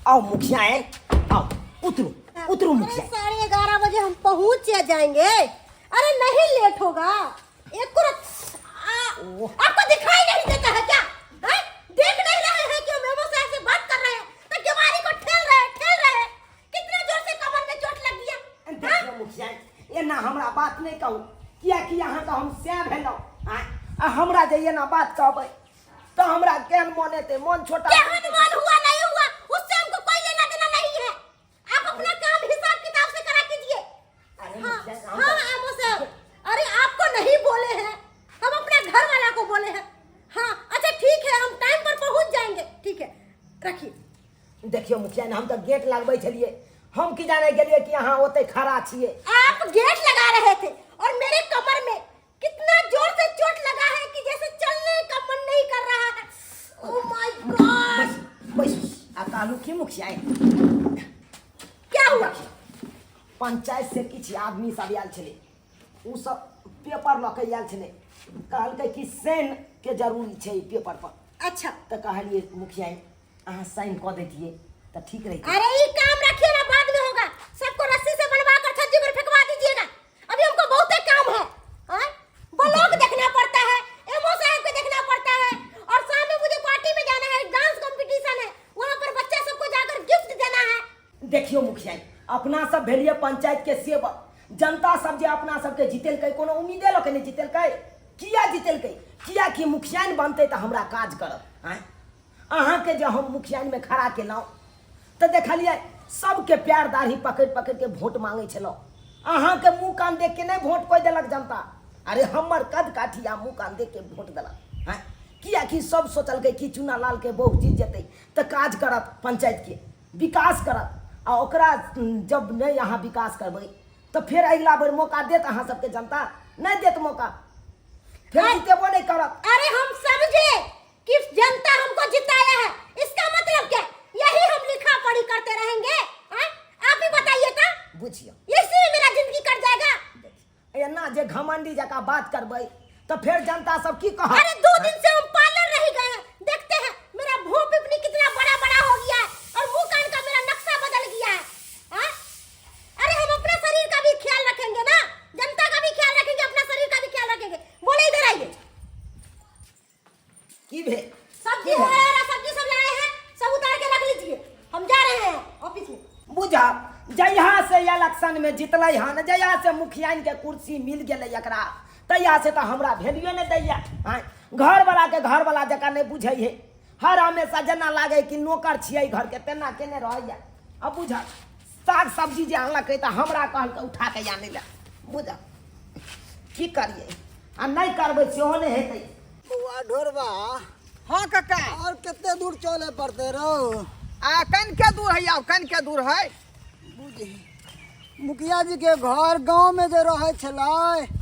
आओ मुखिया है, आओ उतरो उतरो मुखिया। 11:30 बजे हम पहुंच जाएंगे। अरे नहीं लेट होगा। एक आपको दिखाई नहीं देता है क्या? है? देख नहीं रहे हैं कि मेमो साहब से बात कर रहे हैं तो जवानी को ठेल रहे हैं। कितने जोर से कमर में चोट लग गया। देखो मुखिया ये ना हमरा बात नहीं कहू किया कि यहाँ का हम से भेलो आ हमरा जे ना बात कहबै तो हमरा केन मने ते मन छोटा केहन मन हुआ नहीं हुआ उससे हमको कोई लेना देना नहीं है। आप अपना काम हिसाब किताब से करा कीजिए। हाँ आमो साहब, अरे आपको नहीं बोले हैं, हम अपने घर वाला को बोले हैं। हाँ अच्छा ठीक है, हम टाइम पर पहुंच जाएंगे। ठीक है रखिए। देखियो मुखिया हम तो गेट लगबै छलिए, हम की जाने गेलिए कि यहाँ ओते खड़ा छिए। आप गेट लगा रहे थे और मेरे कमर में कितना जोर से चोट लगा है कि जैसे चलने का मन नहीं कर रहा है। Oh my God. बस अकालू की मुखिया क्या हुआ? पंचायत से किछ आदमी सब आयल छले, उ सब पेपर लऽ के आयल छले, कहलकै कि साइन के जरूरी छै ई पेपर पर। अच्छा तो कहलिए मुखिया अहाँ साइन कऽ देतिए तो ठीक रही। अरे ये काम रखिए ना, बाद में होगा। सबको रस्सी से बनवा कर छज्जे पर फेंकवा दीजिएगा। अभी हमको बहुत काम है। ब्लॉग देखना पड़ता है, एमओ साहब को देखना पड़ता है और शाम में मुझे पार्टी में जाना है, डांस कंपटीशन है, वहां पर बच्चा सबको जाकर गिफ्ट देना है। देखियो मुखिया अपना सब भेलिए पंचायत के सेवक, जनता सब जे अपना सबके जितेलकै कोनो उम्मीदे लऽ के नहीं जितेलकै। किया जितेलकै? किया कि मुखिया बनते तो हमरा काज करब। अहाँ के जे हम मुखिया में खड़ा केलहुँ तो देखलिए सबके प्यार दाढ़ी पकड़ पकड़ के वोट मांगे छलो। अहाँ के मुँह कान देख के नहीं वोट कोई दिलक जनता। अरे हमर कद काठिया मुँह कान देख के वोट दिलक। किया कि सब सोचलकै कि चुना लाल के बहु जीत जेतै तो काज करत, पंचायत के विकास करत। आ ओकरा जब नहीं यहाँ विकास करबै तो फिर अगला बार मौका देत अहाँ सबके जनता, नहीं देत मौका फिर जितेबो नहीं करत। अरे हम समझे कि जनता हमको जिताया है, इसका मतलब क्या? यही हम लिखा पढ़ी करते रहेंगे? आप ही बताइए था। बुझियो इसी में मेरा जिंदगी कट जाएगा। एना जे घमंडी जका बात करबै तो फिर जनता सब की कहत? अरे 2 दिन से हम पार्लर नहीं गए हैं, देखते हैं मेरा भूख पिपनी कितना बड़ा बड़ा हो गया है और मुंह कान का मेरा नक्शा बदल गया है। अरे हम अपने शरीर का भी ख्याल रखेंगे ना, जनता का भी ख्याल रखेंगे, अपना शरीर का भी ख्याल रखेंगे। बोले इधर आइए। की भे सब्जी है, सब्जी सब लाए हैं, सब उतार के रख लीजिए, हम जा रहे हैं ऑफिस में। बुझा जहिया से इलेक्शन में जितलै हन, जहिया से मुखिया के कुर्सी मिल गेलै एकरा, तहिया से तो हमरा वैल्यू नहीं दैया। घर वाला के घर वाला जका नहीं बुझे है, हर हमेशा जना लागे कि नौकर छियै घर के, तेना केने रहैया। अब बुझा साग सब्जी जे आनलकै तो हमरा कहलकै उठा के आने ला। बुझा की करिए आ नहीं करबै सेहो नहीं हेतै। बुआ ढोरबा। हाँ काका। और कितने दूर चले पड़ते रहो? कन के दूर है यार, कन के दूर है? बुझी मुखिया जी के घर गांव में जो रहे छलै,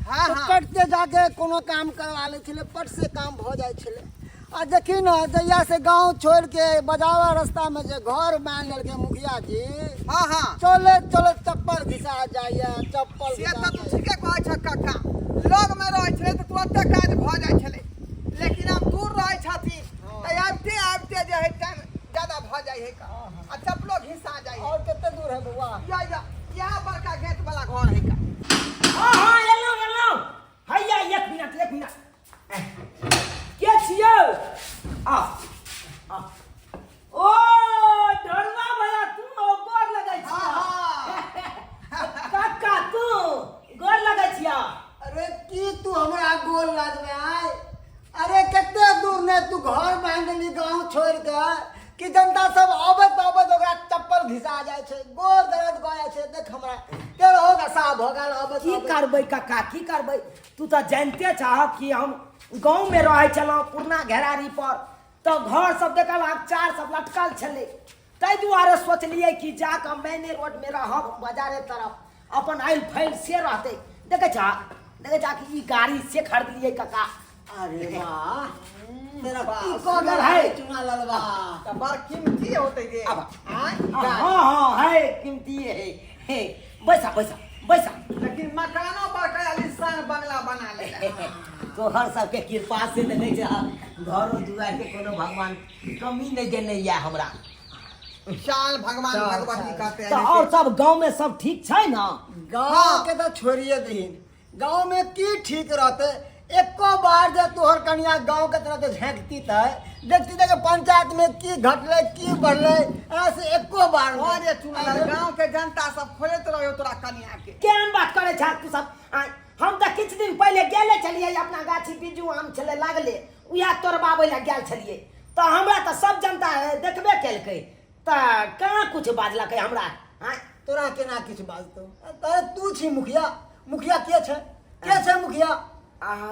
हाँ, तो हाँ। पट से जाके कोनो काम करवा ले छलै, पट से काम हो जाए छलै। आ देखी ना जहिया से गांव छोड़ के बजावा रास्ता में जो घर मान लेलके मुखिया जी, हाँ हाँ चले चले चप्पल घिसा जाइए, चप्पल से घिसा तो तू जाइए। ठीके कहै छ काका। लग में रहै छलै तऽ तुरंते काज भ जाइ छलै, लेकिन अब दूर रहै छथिन तऽ आबते आबते जे है टाइम ज्यादा भ जाइ है का, आ चप्पलो घिसा जाइ है। और कितने दूर है बुआ? यह बड़का गेट वाला घर है का। हाँ एलो एलो हैया एक मिनट के छियो? आ ओ ढोलवा भैया तू गोर लगै छी? काका तू गोर लगै छिया? अरे की तू हमरा गोल लगबे आय? अरे कितने दूर ने तू घर बांध ली गांव छोड़ के कि जनता सब आबत आबत ओकरा चप्पल घिसा जाय छै, गोर दर्द गया छै। देख हमरा तेरो होगा साहब होगा आबत की करबै काका की करबै? तू तो जानते चाह कि हम गांव में रहै छलहुँ पुरना घेरारी पर, तो घर सब देखल अचार सब लटकल छलै, ताहि दुआरे सोचलिए कि जाके मैने रोड में रहब बाजारे तरफ अपन आइल फैल से रहते। देखे छा कि ई गाड़ी से खरीदलिए काका। अरे वाह तेरा की वाह, कदर है। है चुना ललवा। तो बड़ कीमती होते जे। अब हाँ हाँ है कीमती है। बैसा बैसा बैसा। लेकिन मकानो बड़का आलीशान बंगला बना ले। तोहर सबके कृपा से नहीं घरों दुआर के कोनो भगवान कमी नहीं देने या हमरा। शान भगवान अच्छा, भगवती अच्छा। कहते हैं तो और सब गांव में सब ठीक छै ना? गाँव हाँ। के तो छोड़िए दीन, गाँव में की ठीक रहते। एको बार जो तोहर कन्या गाँव के तरफ झाँकती था, देखती थे कि पंचायत में की घटले की बढ़ले, ऐसे एको बार नहीं। अरे चुनाव गांव के जनता सब खोजत रहो तोरा कन्या के। केहन बात करे छा तू सब? हम तो किछ दिन पहले गेले छलिए अपना गाछी बिजू आम छले लागले, उया तोड़बाबै ला गेल छलिए, तो हमरा तो सब जनता देखबे केलकै, तो कहाँ कुछ बाजलकै हमरा? तोरा केना किछु बाजतो? अरे तू छी मुखिया, मुखिया के छै मुखिया?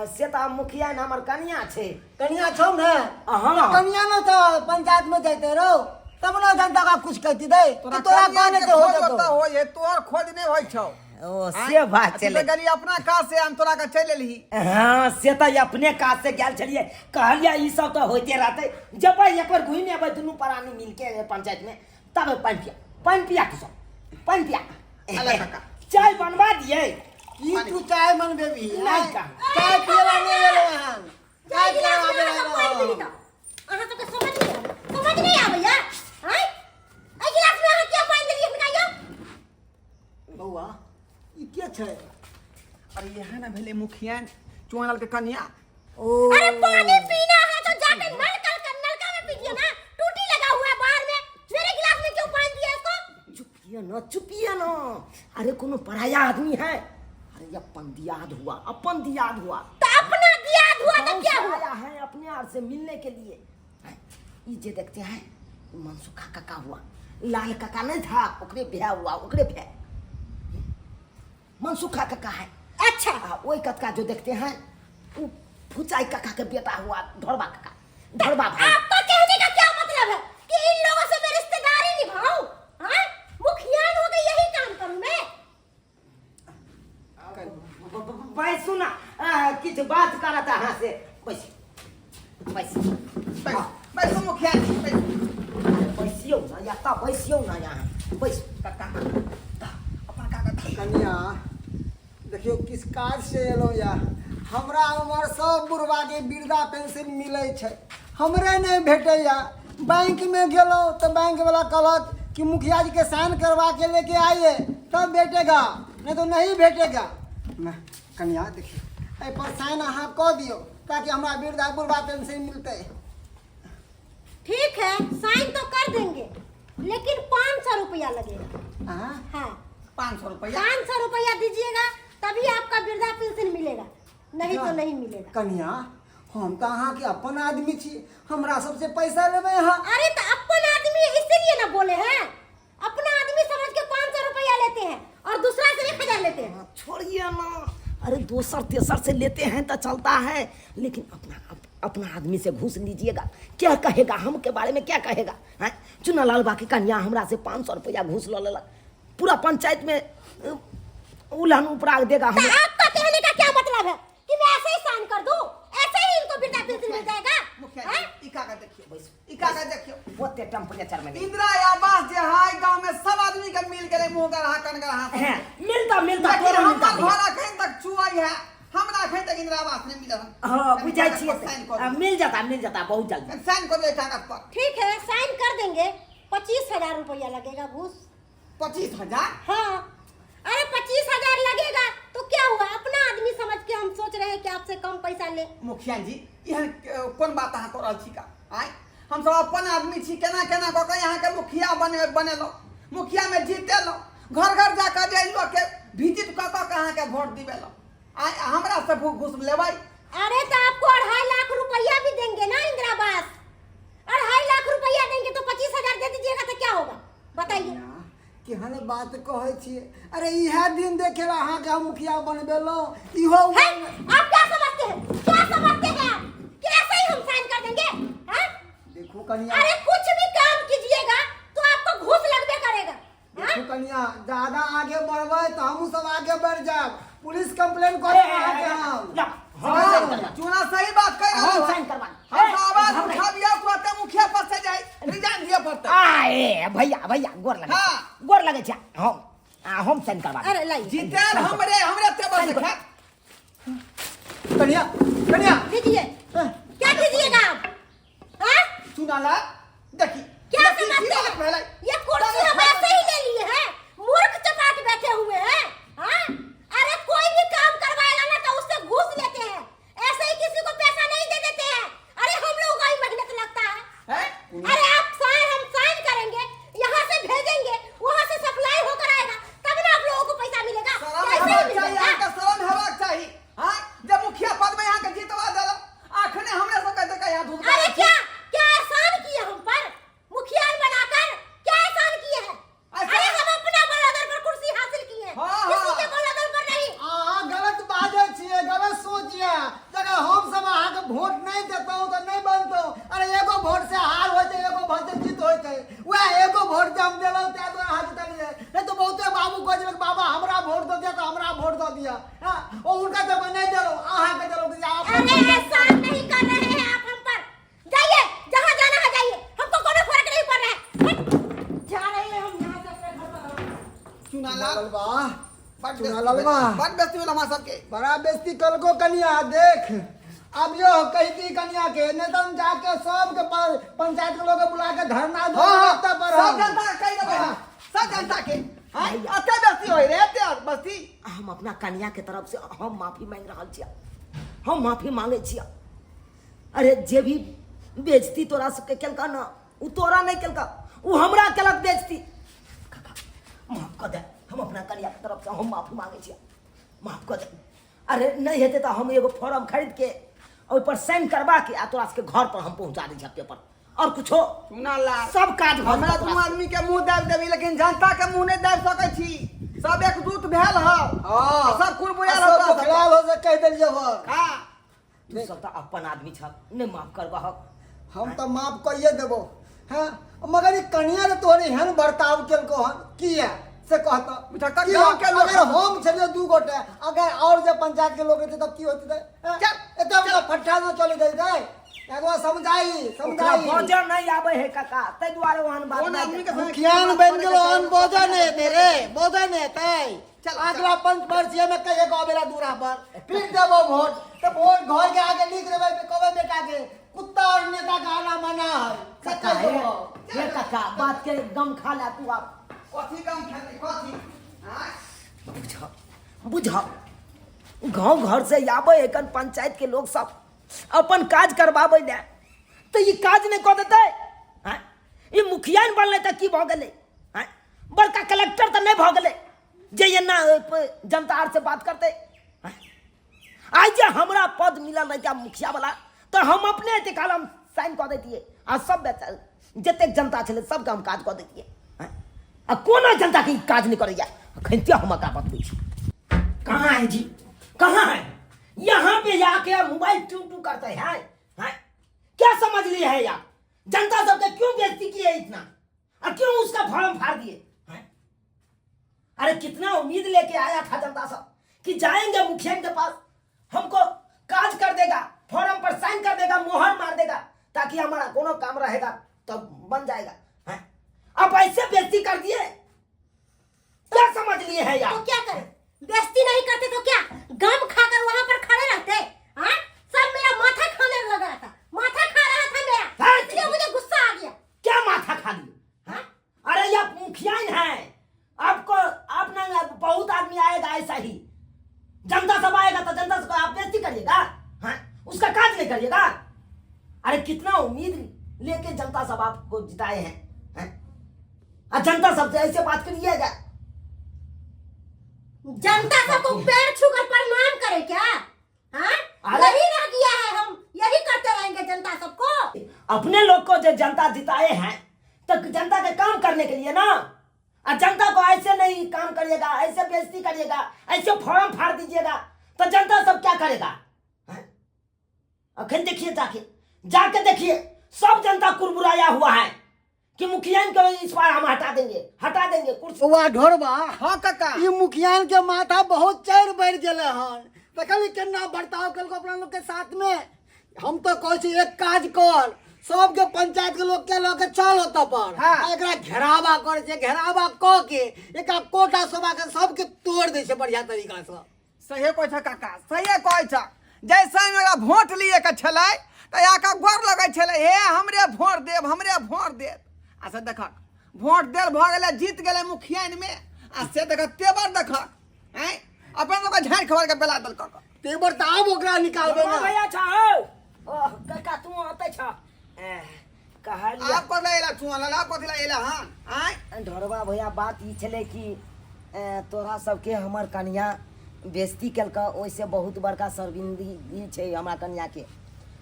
से तो मुखिया न हमर कन्या छै। कन्या छौ ने? हाँ। कन्या न तो पंचायत में जाते रहो, तब ना जनता का कुछ कहती दे। तोरा तोरा कन्या कहने के से हो खोज जातो। होता हो ये तोर खोज नहीं होय छौ। ओ से बात चले चले। गली अपना काज से हम तोरा का चल एलही। हाँ से तो अपने काज से गेल छलिए, कहलिए ई सब तो होते रहते, जब एक बार घूम अबै दुनू प्राणी मिलके पंचायत में, तब पानी पिया तू सब पानी पिया। अले काका। चाय बनवा दिए? की तू चाय मनबे भी? नहीं का। चाय पियला नहीं गेलो हन। चाय चाय गिलास पियला में रखो, पानी पी ली तो। अहाँ सबके समझ नहीं आबैया? हैं? ए गिलास में अहाँ क्या पानी देलिए बताइयो? बौआ ई के छै? अरे ये है ना भेले मुखिया चुनाव के कन्या। ओ अरे पानी पीना है तो जाके नलका में पीजिए ना, टूटी लगा हुआ है बाहर में, मेरे गिलास में क्यों पानी दिया इसको? चुपिए न। अरे कोनो पराया आदमी है? अरे अपन दियाद हुआ। तो अपना दिया हुआ तो गाँव क्या से हुआ? आया है अपने आप से मिलने के लिए। ये जे देखते हैं मनसुखा काका हुआ, लाल काका नहीं था, ओकरे ब्याह हुआ, ओकरे ब्याह मनसुखा काका है। अच्छा वही काका जो देखते हैं वो फुचाई काका के बेटा हुआ, धरबा काका, धरबा भाई। आपका कहने का क्या मतलब है कि इन लोगों से मैं रिश्तेदारी निभाऊं? हाँ? मुखियान हो गई यही काम करूं मैं? भाई सुना, किछ बात करा था हाँ से बैस बैसो मुखिया जी, बैसो। बैसियो ना या ता बैसियो ना यहाँ बैस। काका अपन काका था। कन्या देखियो किस काज से एलो या? हमरा उमर सब बुढ़वा के वृद्धा पेंशन मिले छै, हमरे नहीं भेटे या। बैंक में गेलो तो बैंक वाला कहलक कि मुखिया जी के साइन करवा के लेके आइए तब भेटेगा, नहीं तो नहीं भेटेगा। ना कन्या देखियो ए पर साइन अहाँ कह दियो ताकि हमरा वृद्धा बुढ़वा पेंशन मिलते। ठीक है, साइन तो कर देंगे, लेकिन 500 रुपया लगेगा। हाँ? हाँ 500 रुपया। 500 रुपया दीजिएगा तभी आपका वृद्धा पेंशन मिलेगा, नहीं तो नहीं मिलेगा। कन्या हम तो अहाँ के अपन आदमी छी, हमरा सबसे पैसा लेबे अहाँ। अरे तो अपन आदमी इसीलिए ना बोले हैं, अपना आदमी समझ के 500 रुपया लेते हैं और दूसरा से 1000 लेते हैं। छोड़िए ना, अरे दोसर तेसर से लेते हैं तो चलता है, लेकिन अपना आदमी से घूस लीजिएगा, क्या कहेगा हम के बारे में, क्या कहेगा? हैं? चुनालाल बाकी कन्या हमरा से 500 रुपया घूस ले लेलक, पूरा पंचायत में उल्हन उपराग देगा तो हमें। आपका कहने का क्या मतलब है कि मैं ऐसे ही साइन कर दूं, ऐसे ही इनको वृद्धा पेंशन मिल जाएगा? मुखिया हैं? जी, ई काका देखियो, ई काका देखियो। वो टेम्परेचर में नहीं इंदिरा आवास जे है गांव में सब आदमी के मिल के मुंह का रहा कन का रहा। है, मिलता लेकिन तोरा मिलता हमर घर अखन तक चुआई है, हमरा अखन तक इंदिरा आवास नहीं मिलल। हाँ बुझाई साइन छिए, कर मिल जाता बहुत जल्दी। साइन कर दे कागज पर। ठीक है, साइन कर देंगे, 25,000 रुपया लगेगा घूस। 25,000। हाँ, अरे 25,000 लगेगा तो क्या हुआ, अपना आदमी समझ के हम सोच रहे हैं कि आपसे कम पैसा ले। मुखिया जी यह कौन बात अहाँ करल छी का? आय हम सब अपन आदमी छी, केना केना क के यहाँ के मुखिया बनेलो, मुखिया में जीतेलो, घर घर जाकर जे लोग के विजिट क के अहाँ के वोट दिवेलो। आय हमरा से घूस लेबै? अरे तो आपको 2.5 लाख रुपया भी देंगे ना इंदिरा आवास, 2.5 लाख रुपया देंगे तो 25,000 दे दीजिएगा तो क्या होगा बताइए? केहन बात कहै छियै? अरे इहे दिन देखेला अहाँ के हम मुखिया बनबेलो, इहो है? आप क्या समझते हैं, क्या समझते हैं आप कि ऐसे ही हम साइन कर देंगे? हैं? देखो कन्या, अरे कुछ भी काम कीजिएगा तो आपको घूस लगबे करेगा। देखो कन्या, ज्यादा आगे बढ़बै तो हम सब आगे बढ़ जाब, पुलिस कंप्लेन करे अहाँ के हम। चुना सही बात कह रहा हम साइन करवा। हम आवाज उठा दिया तो मुखिया पर से जाए रिजाइन दिया पड़ता। आए भैया गोर लगे, हाँ। गोर लगे छा हम साइन करवा। अरे लाइए जीतेल हमरे टेबल से खा। कन्या कन्या दीजिए, क्या दीजिएगा आप? हाँ? सुनाला देखी क्या देखी, समझते की बात हैं? भेलै? ये चुनालाल बा बड़ चुनालाल बा बड़ बेइज्जती होला हमार सबके। बड़ा बेइज्जती कल को कनिया देख। अब यो कहती कनिया के नहीं तो हम जाके सबके पंचायत के लोग के बुला के धरना दो हाँ, तब पर सब जनता के कही देबै हम, सब जनता के। हां अते बेइज्जती होई रे एते बस्ती। हम अपना कन्या के तरफ से हम माफी मांग रहा छियै, हम माफी मांगे छियै। अरे जे भी बेइज्जती तोरा सबके केलका ना, उ तोरा नहीं केलका, उ हमरा केलक बेइज्जती। काका माफ कर दे, हम अपना कन्या के तरफ से हम माफी मांगे छियै, माफ कर दे। अरे नहीं हेते तो हम एगो फॉर्म खरीद के ओइ पर साइन करवा के आ तोरा सबके घर पर हम पहुंचा दै छियै पेपर, और कुछो चुनालाल सब काज भऽ हमरा जेतै दू आदमी के मुंह दाबि देबी, लेकिन जनता के मुंह नहीं दाबि सकै छी। सब एकजुट भेल हौ। हां सब कुरबुरा सब रहता खिलाल हो से कह देलिए हो। हां तू सब तो अपन आदमी छ, नहीं माफ करबा। हम तो माफ कहिए देबो। हां मगर ई कनिया ने तोरे हन बर्ताव केलको हन किया से कहता बुझता कि गांव के लोग अगर हम छलिए दू गोटे, अगर और जे पंचायत के लोग रहते तब की होते? चल, एते फट्टा न चले दे एगो समझाई बोझा नहीं आवे है काका, तै द्वारे वहन बात कौन आदमी के संग मुखियान बन गेलो हन बोझा ने तेरे बोझा ने तै चल, अगला पंच वर्षीय में कहे को बेला दूरा पर फिर देबो वोट, तो वोट घर के आगे लिख देबे कहबे बेटा के कुत्ता और नेता का आना मना है। काका हे काका बात के गम खा ला तू। आप कथी काम खेले कथी? हां बुझा गांव घर से आवे एकन पंचायत के लोग सब अपन काज करवावे ले, तो ये काज नहीं कर देते हैं? ये मुखिया बनले तो की भ गेले हैं? बड़का कलेक्टर तो नहीं भ गेले जे ये ना जनता आर से बात करते हैं? आज जे हमरा पद मिलल रहता मुखिया वाला, तो हम अपने ते कलम साइन कर देतिए आ सब जते जनता छले सबके हम काज कर देतिए। आ कोना जनता के काज नहीं करैया खंतिया हम का बतबै छी। कहाँ है जी, कहाँ है? यहाँ पे जाके मोबाइल टू टू करते हैं, हैं? क्या समझ लिए है यार? जनता सबके क्यों बेइज्जती की है इतना, और क्यों उसका फॉर्म फाड़ दिए हैं? अरे कितना उम्मीद लेके आया था जनता सब कि जाएंगे मुखिया के पास, हमको काज कर देगा, फॉर्म पर साइन कर देगा, मोहर मार देगा, ताकि हमारा कोनो काम रहेगा तो बन जाएगा। हैं? अब ऐसे बेइज्जती कर दिए, क्या समझ लिए है यार? तो क्या करें? बेइज्जती नहीं करते तो क्या गम खाकर वहां पर खड़े रहते? हाँ सब मेरा माथा खाने लगा था, माथा खा रहा था मेरा, इसलिए मुझे गुस्सा आ गया। क्या माथा खा लिए? हाँ? अरे ये मुखिया है, आपको आप ना बहुत आदमी आएगा ऐसा ही, जनता सब आएगा तो जनता सब आप बेइज्जती करिएगा? हाँ? उसका काज नहीं करिएगा? अरे कितना उम्मीद लेके जनता सब आपको जिताए हैं, हैं? और जनता सबसे ऐसे बात करिएगा? जनता सबको पैर छूकर प्रणाम करे क्या? हाँ अरे- यही रह गया है, हम यही करते रहेंगे जनता सबको। अपने लोग को जो जनता जिताए हैं तो जनता के काम करने के लिए ना, और जनता को ऐसे नहीं काम करिएगा, ऐसे बेइज्जती करिएगा, ऐसे फॉर्म फाड़ दीजिएगा तो जनता सब क्या करेगा? हैं? अखन देखिए जाके देखिए सब जनता कुरबुराया हुआ है कि मुखिया को इस बार हम हटा देंगे कुर्सी। वाह ढोरबा हां काका ये मुखियान के माथा बहुत चढ़ बढ़ गेले हन, देखली केना बर्ताव केलको अपना लोग के साथ में। हम तो कहै छी एक काज कर, सबके पंचायत के लोग के लके चल होता पर हाँ। एकरा घेरावा करे छै, घेरावा क के एका कोटा सभा के सबके तोड़ दे छै बढ़िया तरीका से। सही कहै छ काका, सही कहै छ। जैसे मेरा वोट लिए के छलै त याका गोर लगै छलै, हे हमरे वोट देब, हमरे वोट देब। आ से देखक वोट देल भ गेलै, जीत गेलै मुखियान में, आ से देखक तेवर देखक हैं अपन लोग झाड़ खबर के बेला दल क तेबर त आब ओकरा निकालबे बाबा ना। भैया छ ओ काका तू आते छ कहलिया आप कोला एला चुआला आप कोथिला एला हां आय ढोरबा भैया बात ई छले कि तोरा सबके हमर कन्या बेइज्जती केलका, ओइसे बहुत बड़का शर्मिंदगी छै हमरा कन्या के,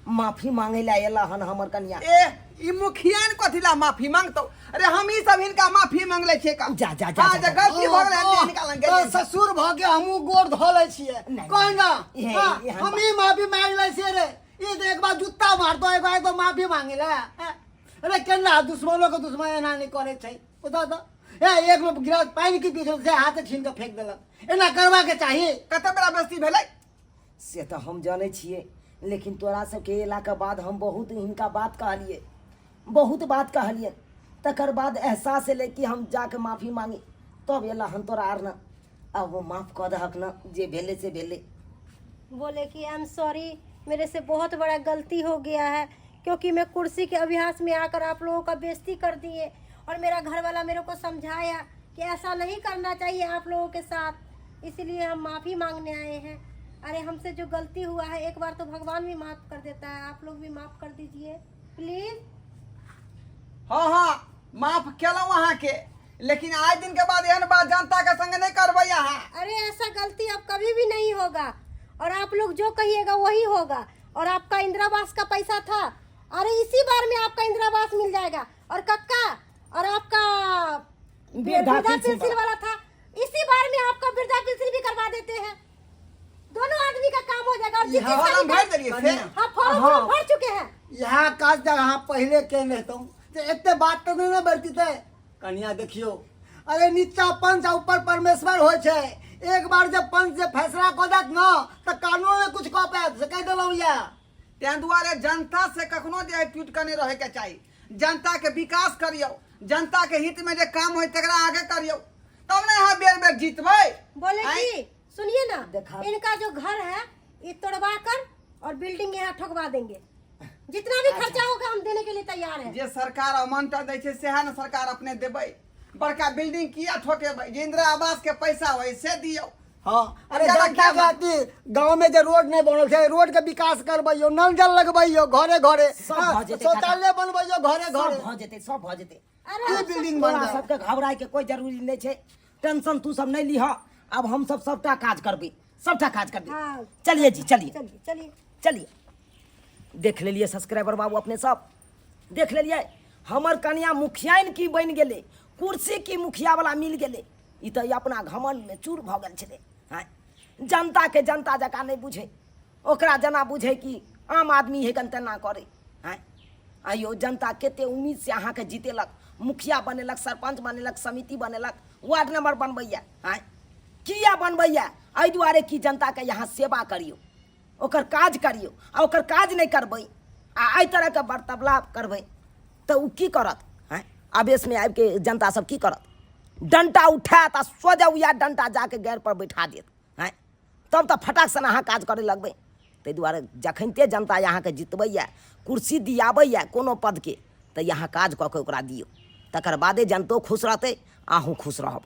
माफी मांगे ला एला हन हमर कन्या। ए ई मुखियान कोथिला माफी मांगतो? अरे हम ई सब इनका माफी मांगले छे का? जा जा जा हां जे गलती भ गेलै हम निकालन तो गेलै। ससुर भ के हमहू गोर धो ले छिए नहीं, कोई ना ये- हाँ, ये हम- हम ही माफी मांग ले छिए रे। ये तो एक बार जूता मारतो, एक बार तो माफी मांगे रे। अरे केना दुश्मनों के दुश्मन एना नहीं करे छै, बता तो एक लोग गिलास पानी के पीछे से हाथ छीन के फेंक देलक, एना करवा के चाहिए। कते बड़ा बेइज्जती भेलै? से तो हम जाने छिए, लेकिन तोरा सबके एला के बाद हम बहुत हिनका बात कहलिए, बहुत बात कहलिए, तकर बाद एहसास एले कि हम जाके माफी मांगी। तब एला हम तोरा आर न अब वो माफ कर दहक न जे भेले से भेले। बोले कि आई एम सॉरी, मेरे से बहुत बड़ा गलती हो गया है, क्योंकि मैं कुर्सी के अभ्यास में आकर आप लोगों का बेइज्जती कर दिए, और मेरा घर वाला मेरे को समझाया कि ऐसा नहीं करना चाहिए आप लोगों के साथ, इसलिए हम माफ़ी मांगने आए हैं। अरे हमसे जो गलती हुआ है एक बार तो भगवान भी माफ़ कर देता है, आप लोग भी माफ़ कर दीजिए प्लीज़। हाँ हाँ माफ केलौं अहाँ के, लेकिन आज दिन के बाद एहन बात जनता के संग नहीं करबै अहाँ। अरे ऐसा गलती अब कभी भी नहीं होगा, और आप लोग जो कहिएगा वही होगा। और आपका इंदिरा आवास का पैसा था, अरे इसी बार में आपका इंदिरा आवास मिल जाएगा। और कक्का और आपका वृद्धा पेंशन वाला था, इसी बार में आपका वृद्धा पेंशन भी करवा देते हैं। दोनों आदमी का काम हो जाएगा। और जितनी सारी भर देलिए से हाँ फॉर्म भर चुके हैं। यहाँ काज जगह पहले के रहता हूँ इतने बात तो नहीं ना बढ़ती थे। कन्या देखियो, अरे नीचा पंच ऊपर परमेश्वर हो छे। एक बार जब पंच से फैसला कर दत न तो कानून में कुछ कह पाए से कह दिलौं या। तें दुआरे जनता से कखनो जे ट्वीट करने रहे के चाहिए। जनता के विकास करियो, जनता के हित में जे काम होय तकरा आगे करियो, तब ना यहाँ बेर बेर जीतबै। बोले आँय? कि सुनिए ना, देखा। इनका जो घर है ये तोड़वा कर और बिल्डिंग यहाँ ठोकवा देंगे। जितना भी खर्चा होगा हम देने के लिए तैयार हैं। जे सरकार अमानता दै छै सेहा न सरकार अपने देबै। बड़का बिल्डिंग किया ठोकेबै? जे इंदिरा आवास के पैसा होय से दियो। हाँ, अरे ज्यादा जनता क्या खातिर गांव में जो रोड नहीं बनल छे, रोड के विकास करबैयो, नल जल लगबैयो घरे घरे, सब हाँ, भऽ जेतै शौचालय बनबैयो घरे सब घरे। भऽ जेतै, सब भऽ जेतै। अरे की बिल्डिंग बन तोरा जाए। सबके घबराए के कोई जरूरी नहीं छे, टेंशन तू सब नहीं लीह। अब हम सब सबटा काज करबे, सबटा काज करबे। हाँ। चलिए जी, चलिए चलिए चलिए। चलिए। देख लेलिए सब्सक्राइबर बाबू अपने सब देख लेलिए, हमर कन्या मुखियाइन की बन गेले, कुर्सी की मुखिया वाला मिल गेले। ई तो अपना घमंड में चूर भऽ गेल छले। हाँ, जनता के जनता जकाँ नहीं बुझे, ओकरा जना बुझे कि आम आदमी है कन तेना करे। हाँ, आइयो जनता केते उम्मीद से अहाँ के जीतेलक, मुखिया बनेलक, सरपंच बनेलक, समिति बनेलक, वार्ड नंबर बनबैया। हाँ, किया बनबैया? एहि दुआरे कि जनता के यहाँ सेवा करियो, ओकर काज करियो। आ ओकर काज नहीं करबै आ एहि तरह के बर्ताव करबै तो उ की करत? हैं, आवेश में आबि के जनता सब की करत? डंटा उठात आ सोजा उया डंटा जाके गैर पर बैठा देत। हैं, तब तो फटाक सन अहाँ काज करे लगबै। ताहि दुआरे जखनते जनता अहाँके जितबैया, कुर्सी दियाबैया कोनो पद के, तो यहाँ काज कऽ के ओकरा दियौ, तकर बादे जनतो खुश रहतै, अहूँ खुश रहब।